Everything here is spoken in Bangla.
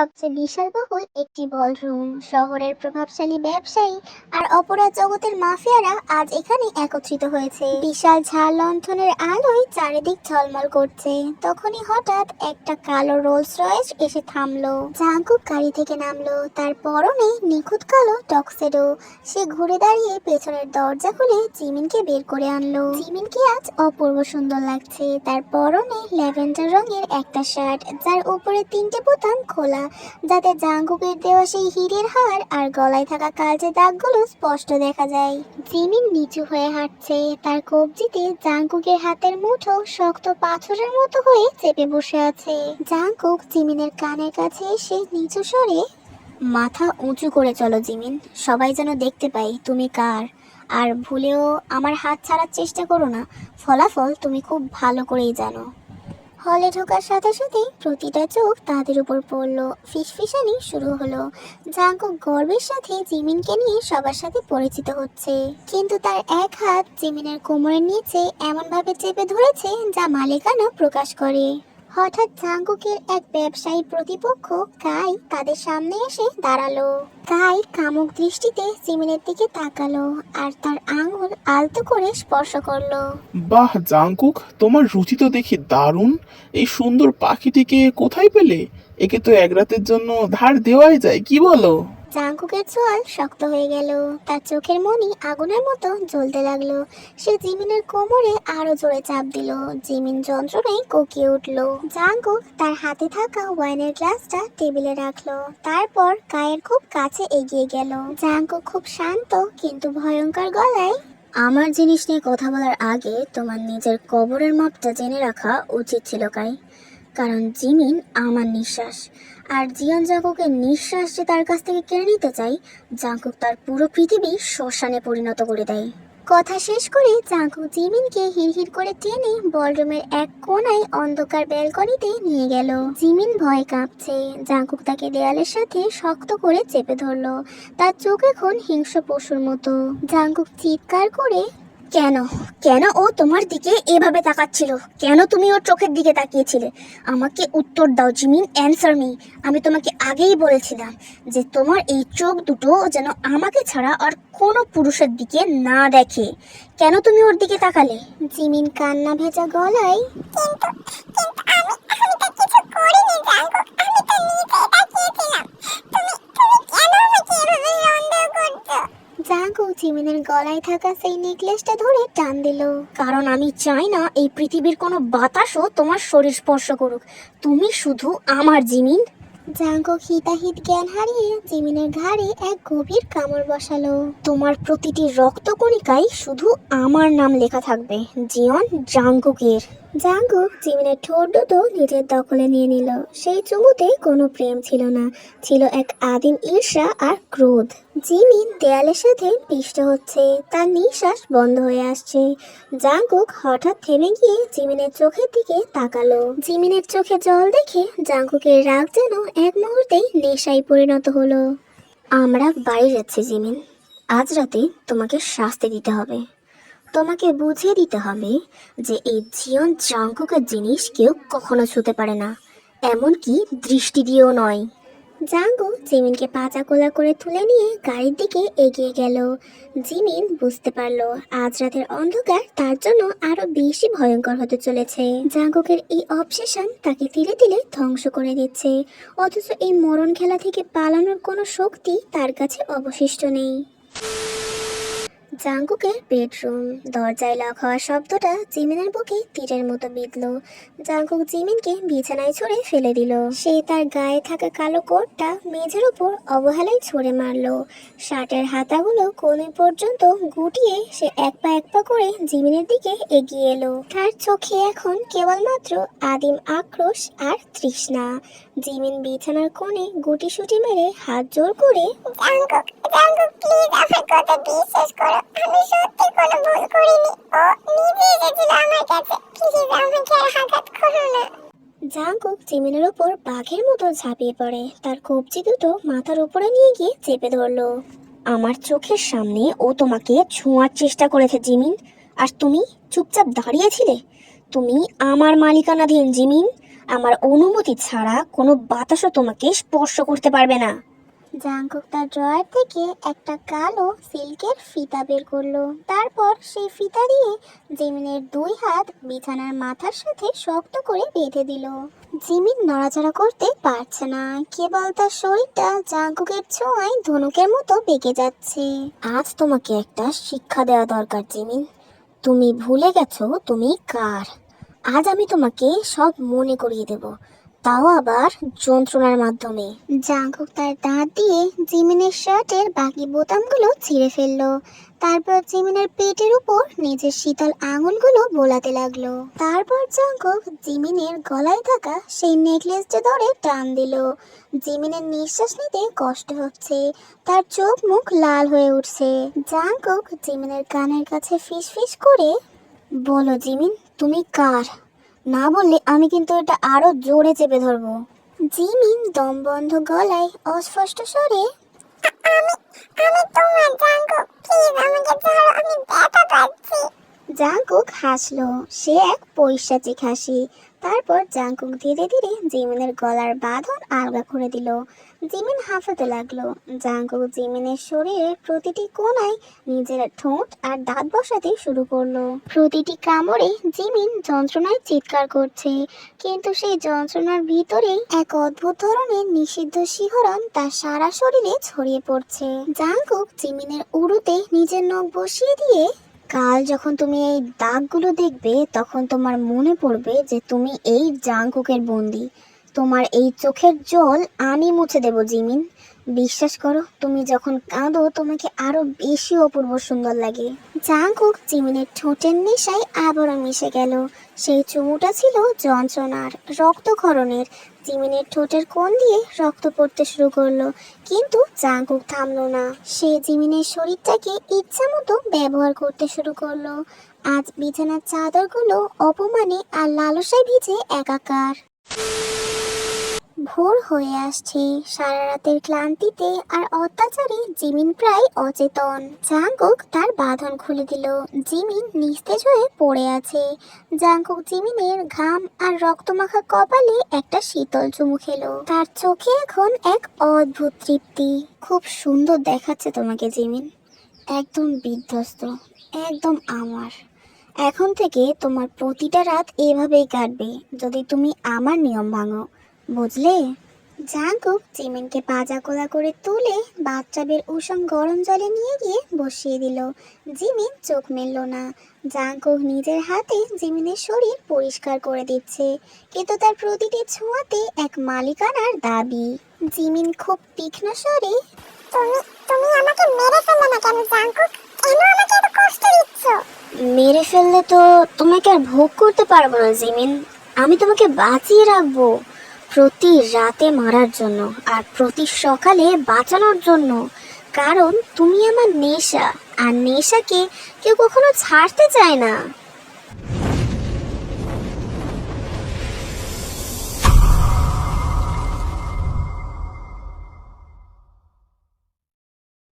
সবচেয়ে বিশালবহুল একটি বলরুম। শহরের প্রভাবশালী ব্যবসায়ী আর অপরাধ জগতের মাফিয়ারা আজ এখানে একত্রিত হয়েছে। বিশাল ঝাড় লণ্ঠনের আলোয় চারিদিক ঝলমল করছে। তখনই হঠাৎ একটা কালো রোলস রয়েস এসে থামলো। জাঙ্কুক গাড়ি থেকে নামলো, তার পরনে নিখুঁত কালো টক্সেডো। সে ঘুরে দাঁড়িয়ে পেছনের দরজা খুলে জিমিনকে বের করে আনলো। জিমিনকে আজ অপূর্ব সুন্দর লাগছে। তার পরনে ল্যাভেন্ডার রঙের একটা শার্ট, যার উপরে 3টে বোতাম খোলা, যাতে জাঙ্কুকের দেওয়া সেই হীরের হার আর গলায় থাকা কালচে দাগগুলো স্পষ্ট দেখা যায়। জিমিন নিচু হয়ে হাঁটছে, তার কবজিতে জাঙ্কুকের হাতের মুঠো শক্ত পাথরের মতো হয়ে চেপে বসে আছে। জাঙ্কুক জিমিনের কানের কাছে এসে নিচু স্বরে, মাথা উঁচু করে চলো জিমিন, সবাই যেন দেখতে পাই তুমি কার। আর ভুলেও আমার হাত ছাড়ার চেষ্টা করো না, ফলাফল তুমি খুব ভালো করেই জানো। হলে ঢোকার সাথে সাথেই প্রতিটা চোখ তাদের উপর পড়লো। ফিসফিসানি শুরু হলো। জাঙ্কুক গর্বের সাথে জিমিনকে নিয়ে সবার সাথে পরিচিত হচ্ছে, কিন্তু তার এক হাত জিমিনের কোমরের নিচে এমনভাবে চেপে ধরেছে যা মালিকানা প্রকাশ করে। হঠাৎ জাঙ্কুকের এক ব্যবসায়ী প্রতিপক্ষ কাই তাদের সামনে এসে দাঁড়ালো। কাই কামুক দৃষ্টিতে জিমিনের দিকে তাকালো আর তার আঙুল আলতো করে স্পর্শ করলো। বাহ জাংকুক, তোমার রুচি তো দেখি দারুণ। এই সুন্দর পাখিটিকে কোথায় পেলে? একে তো এক রাতের জন্য ধার দেওয়াই যায়, কি বলো? জাঙ্কুকের চোয়াল শক্ত হয়ে গেল, তার চোখের মনি আগুনের মতো জ্বলতে লাগলো। সে জিমিনের কোমরে আরো জোরে চাপ দিল। জিমিন যন্ত্রণায় কোকিয়ে উঠল। জাঙ্কুক তার হাতে থাকা ওয়াইনের গ্লাসটা টেবিলে রাখলো, তারপর কায়ের খুব কাছে এগিয়ে গেল। জাঙ্কুক খুব শান্ত কিন্তু ভয়ঙ্কর গলায়, আমার জিনিস নিয়ে কথা বলার আগে তোমার নিজের কবরের মাপটা জেনে রাখা উচিত ছিল কাই। কারণ জিমিন আমার নিঃশ্বাস, আর জিয়ান জাঙ্কুকের নিঃশ্বাস যে তার কাছ থেকে কেড়ে নিতে চাই, জাঙ্কুক তার পুরো পৃথিবী শ্মশানে পরিণত করে দেয়। কথা শেষ করে জাঙ্কুক জিমিনকে হিড়হিড় করে টেনে বলরুমের এক কোণায় অন্ধকার ব্যালকনিতে নিয়ে গেল। জিমিন ভয় কাঁপছে। জাঙ্কুক তাকে দেয়ালের সাথে শক্ত করে চেপে ধরলো। তার চোখ এখন হিংস্র পশুর মতো। জাঙ্কুক চিৎকার করে, কেন কেন ও তোমার দিকে এভাবে তাকাচ্ছিল? কেন তুমি ওর চোখের দিকে তাকিয়েছিলে? আমাকে উত্তর দাও জিমিন, অ্যানসার মি। আমি তোমাকে আগেই বলেছিলাম যে তোমার এই চোখ দুটো যেন আমাকে ছাড়া আর কোনো পুরুষের দিকে না দেখে। কেন তুমি ওর দিকে তাকালে? জিমিন কান্না ভেজা গলায়, কিন্তু কিন্তু আমি তো কিছু করিনি জাঙ্কুক, আমি তো নিজেই তাকিয়েছিলাম। তুমি তুমি কেন আমাকে এভাবে সন্দেহ করছো? জাঙ্কুক জিমিনের গলায় থাকা সেই নেকলেসটা ধরে টান দিল। কারণ আমি চাই না এই পৃথিবীর কোনো বাতাসও তোমার শরীর স্পর্শ করুক। তুমি শুধু আমার জিমিন। জাঙ্কুক হিতাহিত জ্ঞান হারিয়ে জিমিনের ঘাড়ে এক গভীর কামড় বসালো। তোমার প্রতিটি রক্তকণিকায় শুধু আমার নাম লেখা থাকবে, জিয়ন জাঙ্কুকের। জাঙ্কুক জিমিনের ঠোঁট দুটো নিজের দখলে নিয়ে নিল। সেই চুমুতে কোনো প্রেম ছিল না, ছিল এক আদিম ঈর্ষা আর ক্রোধ। জিমিন দেয়ালের সাথে পিষ্ট হচ্ছে, তার নিঃশ্বাস বন্ধ হয়ে আসছে। জাঙ্কুক হঠাৎ থেমে গিয়ে জিমিনের চোখের দিকে তাকালো। জিমিনের চোখে জল দেখে জাঙ্কুকের রাগ যেন এক মুহূর্তেই নেশায় পরিণত হলো। আমরা বাড়ি যাচ্ছি জিমিন, আজ রাতে তোমাকে শাস্তি দিতে হবে। তোমাকে বুঝিয়ে দিতে হবে যে এই জিয়ন জাঙ্কুকের জিনিস কেউ কখনো ছুঁতে পারে না, এমনকি দৃষ্টি দিয়েও নয়। জাঙ্কুক জিমিনকে পাজা কোলা করে তুলে নিয়ে গাড়ির দিকে এগিয়ে গেল। জিমিন বুঝতে পারলো আজ রাতের অন্ধকার তার জন্য আরো বেশি ভয়ঙ্কর হতে চলেছে। জাঙ্কুকের এই অবসেশন তাকে ধীরে ধীরে ধ্বংস করে দিচ্ছে, অথচ এই মরণ খেলা থেকে পালানোর কোনো শক্তি তার কাছে অবশিষ্ট নেই। জাঙ্কুকের বেডরুম। দরজায় লক হওয়ার শব্দটা জিমিনের বুকে তীরের মতো বিঁধল। জাঙ্কুক জিমিনকে বিছানায় ছুঁড়ে ফেলে দিল। সে তার গায়ে থাকা কালো কোটটা মেঝের উপর অবহেলায় ছুঁড়ে মারল। শার্টের হাতাগুলো কোণে পর্যন্ত গুটিয়ে সে এক পা করে জিমিনের দিকে এগিয়ে এলো। তার চোখে এখন কেবলমাত্র আদিম আক্রোশ আর তৃষ্ণা। জিমিন বিছানার কোণে গুটিসুটি মেরে হাত জোর করে, জাঙ্কুক জাঙ্কুক প্লিজ আমার কথা বিশ্বাস করো, আমি সত্যি কোনো ভুল করিনি, ও নিজে এসেছিল আমার কাছে, প্লিজ আমাকে আর আঘাত করো না। জাঙ্কুক জিমিনের উপর বাঘের মতো ঝাঁপিয়ে পড়ে, তার কবজি দুটো মাথার উপরে নিয়ে গিয়ে চেপে ধরলো। আমার চোখের সামনে ও তোমাকে ছোঁয়ার চেষ্টা করেছে জিমিন, আর তুমি চুপচাপ দাঁড়িয়েছিলে। তুমি আমার মালিকানাধীন জিমিন, আমার অনুমতি ছাড়া কোনো বাতাসও তোমাকে স্পর্শ করতে পারবে না। জাংকুক তার ড্রয়ার থেকে একটা কালো সিল্কের ফিতা বের করলো। তারপর সেই ফিতা দিয়ে জিমিনের 2 হাত বিছানার মাথার সাথে শক্ত করে বেঁধে দিল। জিমিন নড়াচড়া করতে পারছে না, কেবল তার শরীরটা জাংকুকের ছোঁয়ায় ধনুকের মতো বেঁকে যাচ্ছে। আজ তোমাকে একটা শিক্ষা দেওয়া দরকার জিমিন। তুমি ভুলে গেছো তুমি কার। আজ আমি তোমাকে সব মনে করিয়ে দেব, তাও আবার যন্ত্রণার মাধ্যমে। জাংকুক তার দাঁত দিয়ে জিমিনের শার্টের বাকি বোতামগুলো ছিঁড়ে ফেললো। তারপর জিমিনের পেটের উপর নিজের শীতল আঙুলগুলো বোলাতে লাগলো। তারপর জাংকুক জিমিনের গলায় থাকা সেই নেকলেসটা ধরে টান দিল। জিমিনের নিঃশ্বাস নিতে কষ্ট হচ্ছে, তার চোখ মুখ লাল হয়ে উঠছে। জাংকুক জিমিনের কানের কাছে ফিসফিস করে, বলো জিমিন, তুমি কার? না বললে আমি কিন্তু এটা আরো জোরে চেপে ধরবো। জিমিন দম বন্ধ গলায় অস্পষ্ট স্বরে, আমি তোমার জাংকুক, প্লিজ আমাকে ছাড়ো, আমি ব্যথা পাচ্ছি। জাংকুক হাসলো, সে এক পৈশাচিক হাসি। তারপর জাংকুক ধীরে ধীরে জিমিনের গলার বাঁধন আলগা করে দিল। জিমিন হাঁফাতে লাগলো। জাংকুক জিমিনের শরীরের প্রতিটি কোণায় নিজের ঠোঁট আর দাঁত বসাতে শুরু করলো। প্রতিটি কামড়ে জিমিন যন্ত্রণায় চিৎকার করছে, কিন্তু সেই যন্ত্রণার ভিতরেই এক অদ্ভুত ধরনের নিষিদ্ধ শিহরণ তার সারা শরীরে ছড়িয়ে পড়ছে। জাংকুক জিমিনের উরুতে নিজের নখ বসিয়ে দিয়ে, কাল যখন তুমি এই দাগগুলো দেখবে তখন তোমার মনে পড়বে যে তুমি এই জাংকুকের বন্দি। তোমার এই চোখের জল আমি মুছে দেব জিমিন। বিশ্বাস করো, তুমি যখন কাঁদো তোমাকে আরো বেশি অপূর্ব সুন্দর লাগে। জাংকুক জিমিনের ঠোঁটের নেশায় আবারও মিশে গেল। সেই চুমুটা ছিল যন্ত্রণার, রক্তক্ষরণের। জিমিনের ঠোঁটের কোণ দিয়ে রক্ত পড়তে শুরু করলো, কিন্তু জাংকুক থামলো না। সে জিমিনের শরীরটাকে ইচ্ছা মতো ব্যবহার করতে শুরু করলো। আজ বিছানার চাদরগুলো অপমানে আর লালসায় ভিজে একাকার। ভোর হয়ে আসছে। সারা রাতের ক্লান্তিতে আর অত্যাচারে জিমিন প্রায় অচেতন। জাংকুক তার বাঁধন খুলে দিল। জিমিন নিস্তেজ হয়ে পড়ে আছে। জাংকুক জিমিনের ঘাম আর রক্তমাখা কপালে একটা শীতল চুমু খেলো। তার চোখে এখন এক অদ্ভুত তৃপ্তি। খুব সুন্দর দেখাচ্ছে তোমাকে জিমিন, একদম বিধ্বস্ত, একদম আমার। এখন থেকে তোমার প্রতিটা রাত এভাবেই কাটবে যদি তুমি আমার নিয়ম ভাঙো, বুঝলে? জাংকুক জিমিনকে পাজা কোলা করে তুলে বাথটাবের উষম গরম জলে নিয়ে গিয়ে বসিয়ে দিল। জিমিন চোখ মেলল না। জাংকুক নিজের হাতে জিমিনের শরীর পরিষ্কার করে দিচ্ছে, কিন্তু তার প্রতিটি ছোঁয়াতে এক মালিকানার দাবি। জিমিন খুব তীক্ষ্ণ স্বরে, তুমি আমাকে মেরে ফেললে না কেন জাংকুক? কেন আমাকে এত কষ্ট দিচ্ছ? মেরে ফেললে তো তোমাকে আর ভোগ করতে পারবো না জিমিন। আমি তোমাকে বাঁচিয়ে রাখবো, প্রতি রাতে মারার জন্য আর প্রতি সকালে বাঁচানোর জন্য। কারণ তুমি আমার নেশা, আর নেশাকে কেউ কখনো ছাড়তে চায় না।